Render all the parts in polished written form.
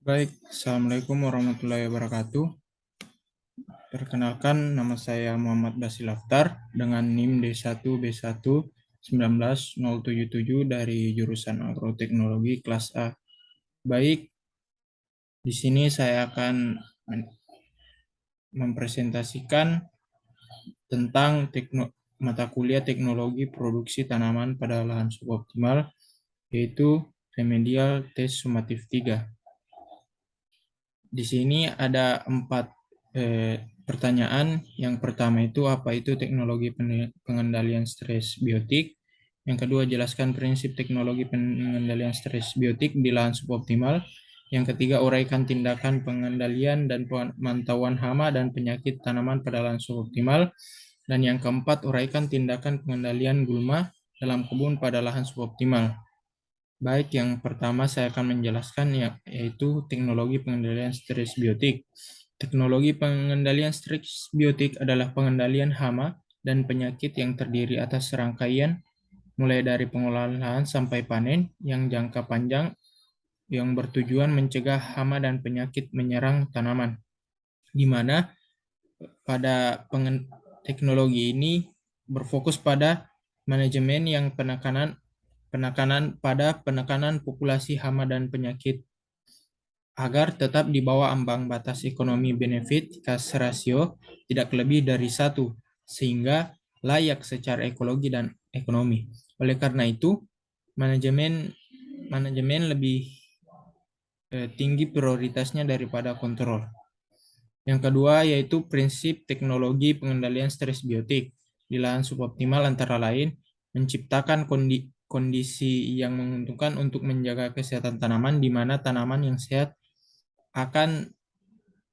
Baik, Assalamualaikum warahmatullahi wabarakatuh. Perkenalkan, nama saya Muhammad Basil Aftar dengan NIM D1B1 19077 dari jurusan Agroteknologi kelas A. Baik, di sini saya akan mempresentasikan tentang mata kuliah Teknologi Produksi Tanaman pada Lahan Suboptimal, yaitu Remedial Tes Sumatif 3. Di sini ada 4 pertanyaan. Yang pertama itu, apa itu teknologi pengendalian stres biotik? Yang kedua, jelaskan prinsip teknologi pengendalian stres biotik di lahan suboptimal. Yang ketiga, uraikan tindakan pengendalian dan pemantauan hama dan penyakit tanaman pada lahan suboptimal. Dan yang keempat, uraikan tindakan pengendalian gulma dalam kebun pada lahan suboptimal. Baik, yang pertama saya akan menjelaskan yaitu teknologi pengendalian stres biotik. Teknologi pengendalian stres biotik adalah pengendalian hama dan penyakit yang terdiri atas serangkaian mulai dari pengolahan lahan sampai panen yang jangka panjang yang bertujuan mencegah hama dan penyakit menyerang tanaman. Di mana pada teknologi ini berfokus pada manajemen yang penekanan pada penekanan populasi hama dan penyakit agar tetap di bawah ambang batas ekonomi benefit cost ratio tidak lebih dari 1 sehingga layak secara ekologi dan ekonomi. Oleh karena itu, manajemen lebih tinggi prioritasnya daripada kontrol. Yang kedua yaitu prinsip teknologi pengendalian stres biotik di lahan suboptimal antara lain menciptakan kondisi yang menguntungkan untuk menjaga kesehatan tanaman di mana tanaman yang sehat akan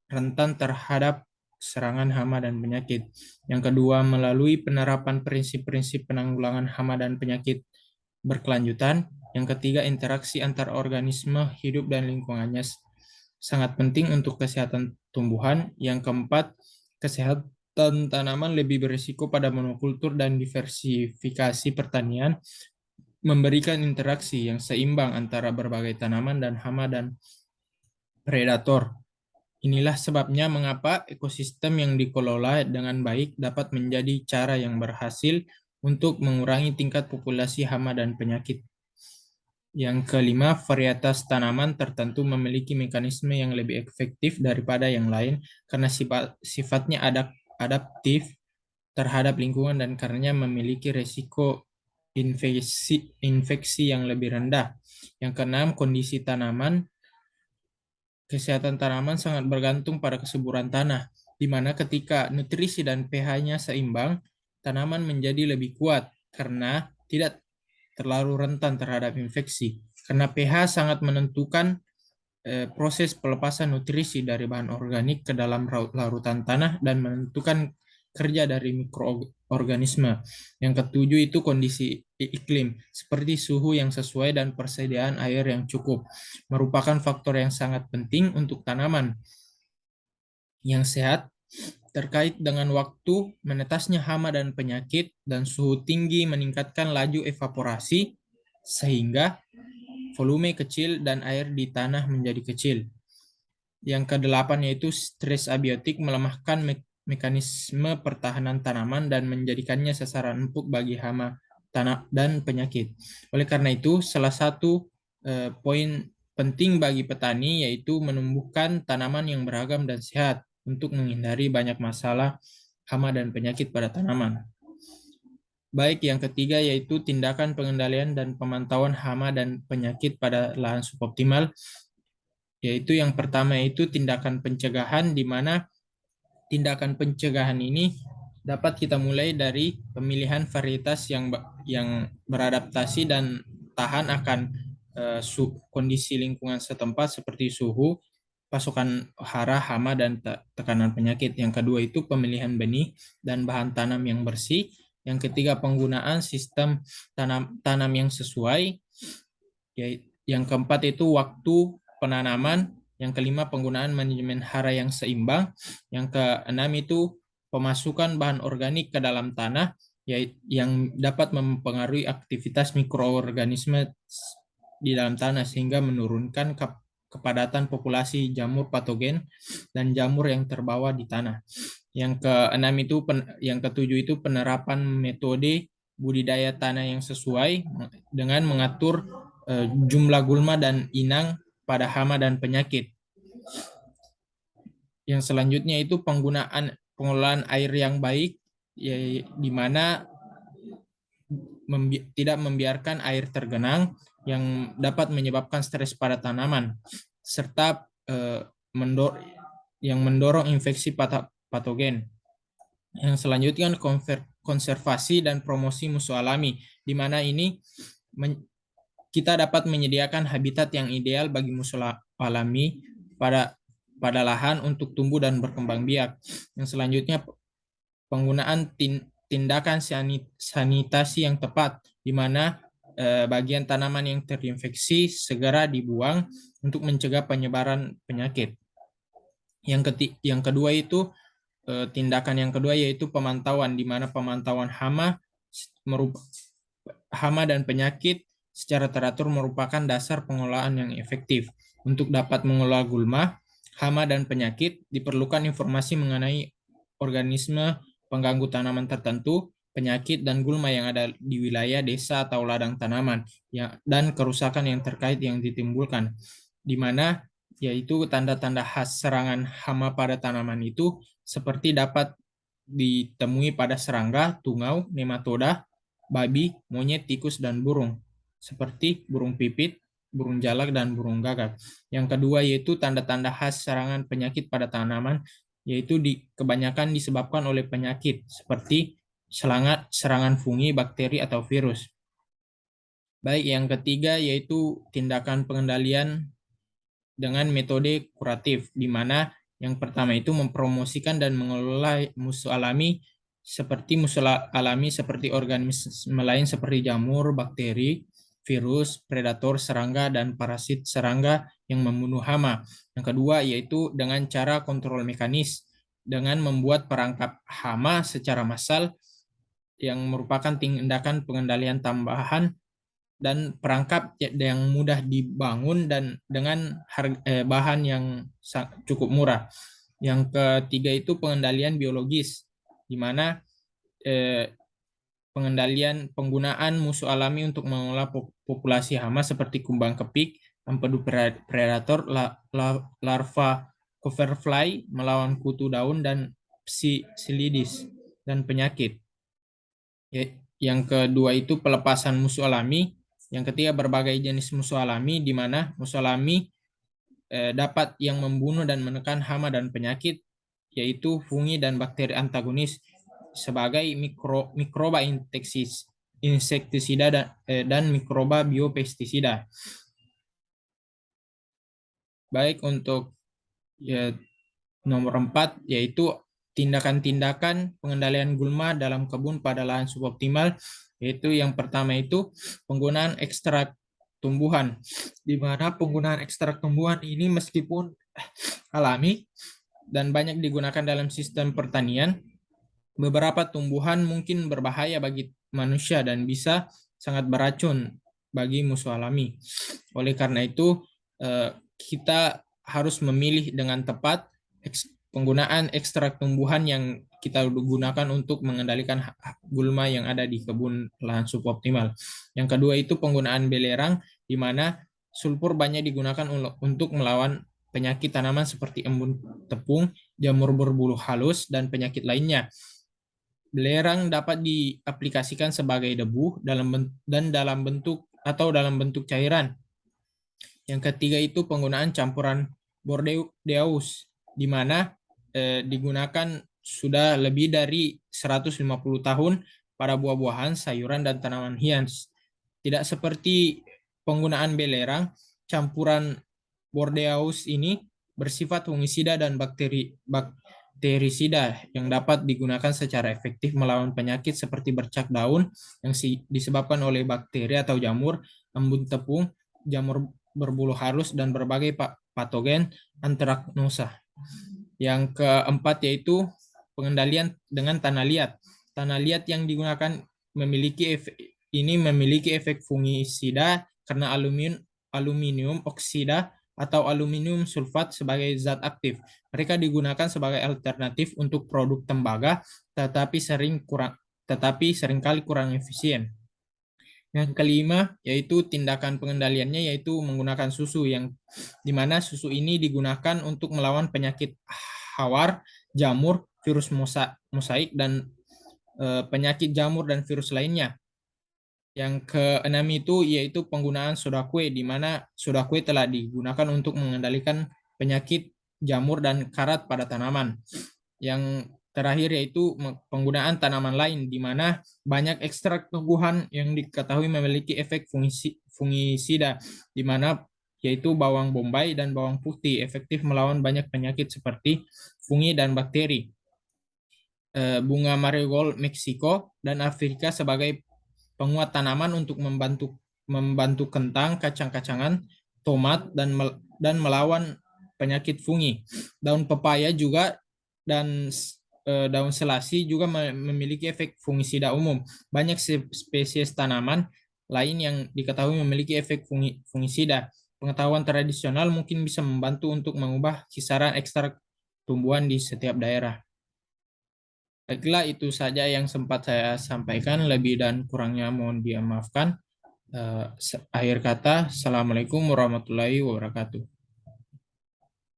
rentan terhadap serangan hama dan penyakit. Yang kedua, melalui penerapan prinsip-prinsip penanggulangan hama dan penyakit berkelanjutan. Yang ketiga, interaksi antar organisme hidup dan lingkungannya sangat penting untuk kesehatan tumbuhan. Yang keempat, kesehatan tanaman lebih berisiko pada monokultur dan diversifikasi pertanian, memberikan interaksi yang seimbang antara berbagai tanaman dan hama dan predator. Inilah sebabnya mengapa ekosistem yang dikelola dengan baik dapat menjadi cara yang berhasil untuk mengurangi tingkat populasi hama dan penyakit. Yang kelima, varietas tanaman tertentu memiliki mekanisme yang lebih efektif daripada yang lain karena sifatnya adaptif terhadap lingkungan dan karenanya memiliki resiko infeksi yang lebih rendah. Yang keenam, kondisi tanaman. Kesehatan tanaman sangat bergantung pada kesuburan tanah, di mana ketika nutrisi dan pH-nya seimbang, tanaman menjadi lebih kuat karena tidak terlalu rentan terhadap infeksi. Karena pH sangat menentukan proses pelepasan nutrisi dari bahan organik ke dalam larutan tanah dan menentukan kerja dari mikroorganisme. Yang ketujuh itu kondisi iklim, seperti suhu yang sesuai dan persediaan air yang cukup, merupakan faktor yang sangat penting untuk tanaman yang sehat terkait dengan waktu menetasnya hama dan penyakit dan suhu tinggi meningkatkan laju evaporasi sehingga volume kecil dan air di tanah menjadi kecil. Yang kedelapan yaitu stres abiotik melemahkan mekanisme pertahanan tanaman dan menjadikannya sasaran empuk bagi hama tanah dan penyakit. Oleh karena itu, salah satu poin penting bagi petani yaitu menumbuhkan tanaman yang beragam dan sehat untuk menghindari banyak masalah hama dan penyakit pada tanaman. Baik, yang ketiga yaitu tindakan pengendalian dan pemantauan hama dan penyakit pada lahan suboptimal. Yaitu yang pertama itu tindakan pencegahan, di mana tindakan pencegahan ini dapat kita mulai dari pemilihan varietas yang beradaptasi dan tahan akan kondisi lingkungan setempat seperti suhu, pasokan hara, hama, dan tekanan penyakit. Yang kedua itu pemilihan benih dan bahan tanam yang bersih. Yang ketiga penggunaan sistem tanam yang sesuai. Yang keempat itu waktu penanaman. Yang kelima penggunaan manajemen hara yang seimbang. Yang keenam itu pemasukan bahan organik ke dalam tanah yang dapat mempengaruhi aktivitas mikroorganisme di dalam tanah sehingga menurunkan kepadatan populasi jamur patogen dan jamur yang terbawa di tanah. Yang ketujuh itu penerapan metode budidaya tanah yang sesuai dengan mengatur jumlah gulma dan inang pada hama dan penyakit. Yang selanjutnya itu pengelolaan air yang baik, di mana tidak membiarkan air tergenang yang dapat menyebabkan stres pada tanaman, serta yang mendorong infeksi patogen. Yang selanjutnya konservasi dan promosi musuh alami, di mana ini kita dapat menyediakan habitat yang ideal bagi musuh alami pada lahan untuk tumbuh dan berkembang biak. Yang selanjutnya penggunaan tindakan sanitasi yang tepat, di mana bagian tanaman yang terinfeksi segera dibuang untuk mencegah penyebaran penyakit. Yang kedua itu tindakan yang kedua yaitu pemantauan, di mana pemantauan hama dan penyakit secara teratur merupakan dasar pengelolaan yang efektif. Untuk dapat mengelola gulma, hama, dan penyakit, diperlukan informasi mengenai organisme pengganggu tanaman tertentu, penyakit, dan gulma yang ada di wilayah desa atau ladang tanaman, dan kerusakan yang terkait yang ditimbulkan, di mana yaitu tanda-tanda khas serangan hama pada tanaman itu seperti dapat ditemui pada serangga, tungau, nematoda, babi, monyet, tikus, dan burung, seperti burung pipit, burung jalak, dan burung gagak. Yang kedua yaitu tanda-tanda khas serangan penyakit pada tanaman, yaitu kebanyakan disebabkan oleh penyakit, seperti serangan fungi, bakteri, atau virus. Baik, yang ketiga yaitu tindakan pengendalian dengan metode kuratif, di mana yang pertama itu mempromosikan dan mengelola musuh alami seperti organisme lain seperti jamur, bakteri, virus, predator serangga, dan parasit serangga yang membunuh hama. Yang kedua yaitu dengan cara kontrol mekanis, dengan membuat perangkap hama secara massal yang merupakan tindakan pengendalian tambahan dan perangkap yang mudah dibangun dan dengan bahan yang cukup murah. Yang ketiga itu pengendalian biologis, di mana penggunaan musuh alami untuk mengolah populasi hama seperti kumbang kepik, empedu predator, larva coverfly melawan kutu daun dan psilidis dan penyakit. Yang kedua itu pelepasan musuh alami. Yang ketiga berbagai jenis musuh alami, di mana musuh alami dapat yang membunuh dan menekan hama dan penyakit, yaitu fungi dan bakteri antagonis sebagai mikroba insektisida dan mikroba biopestisida. Baik, untuk nomor 4 yaitu tindakan-tindakan pengendalian gulma dalam kebun pada lahan suboptimal, yaitu yang pertama itu penggunaan ekstrak tumbuhan, di mana penggunaan ekstrak tumbuhan ini meskipun alami dan banyak digunakan dalam sistem pertanian, beberapa tumbuhan mungkin berbahaya bagi manusia dan bisa sangat beracun bagi musuh alami. Oleh karena itu, kita harus memilih dengan tepat penggunaan ekstrak tumbuhan yang kita gunakan untuk mengendalikan gulma yang ada di kebun lahan suboptimal. Yang kedua itu penggunaan belerang, di mana sulfur banyak digunakan untuk melawan penyakit tanaman seperti embun tepung, jamur berbulu halus, dan penyakit lainnya. Belerang dapat diaplikasikan sebagai debu dalam bentuk cairan. Yang ketiga itu penggunaan campuran Bordeaux, di mana digunakan sudah lebih dari 150 tahun pada buah-buahan, sayuran, dan tanaman hias. Tidak seperti penggunaan belerang, campuran Bordeaux ini bersifat fungisida dan bakterisida yang dapat digunakan secara efektif melawan penyakit seperti bercak daun yang disebabkan oleh bakteri atau jamur, embun tepung, jamur berbulu halus, dan berbagai patogen antraknosa. Yang keempat yaitu pengendalian dengan tanah liat. Tanah liat yang digunakan memiliki efek fungisida karena aluminium oksida atau aluminium sulfat sebagai zat aktif. Mereka digunakan sebagai alternatif untuk produk tembaga, tetapi seringkali kurang efisien. Yang kelima yaitu tindakan pengendaliannya, yaitu menggunakan susu, yang dimana susu ini digunakan untuk melawan penyakit hawar, jamur, virus mosaik, dan penyakit jamur dan virus lainnya. Yang keenam itu yaitu penggunaan soda kue, di mana soda kue telah digunakan untuk mengendalikan penyakit jamur dan karat pada tanaman. Yang terakhir yaitu penggunaan tanaman lain, di mana banyak ekstrak tumbuhan yang diketahui memiliki efek fungisida, di mana yaitu bawang bombay dan bawang putih efektif melawan banyak penyakit seperti fungi dan bakteri. Bunga marigold Meksiko dan Afrika sebagai penguat tanaman untuk membantu kentang, kacang-kacangan, tomat, dan melawan penyakit fungi. Daun pepaya juga dan daun selasi juga memiliki efek fungisida umum. Banyak spesies tanaman lain yang diketahui memiliki efek fungisida. Pengetahuan tradisional mungkin bisa membantu untuk mengubah kisaran ekstrak tumbuhan di setiap daerah. Baiklah, itu saja yang sempat saya sampaikan. Lebih dan kurangnya mohon dimaafkan. Akhir kata, Assalamualaikum warahmatullahi wabarakatuh.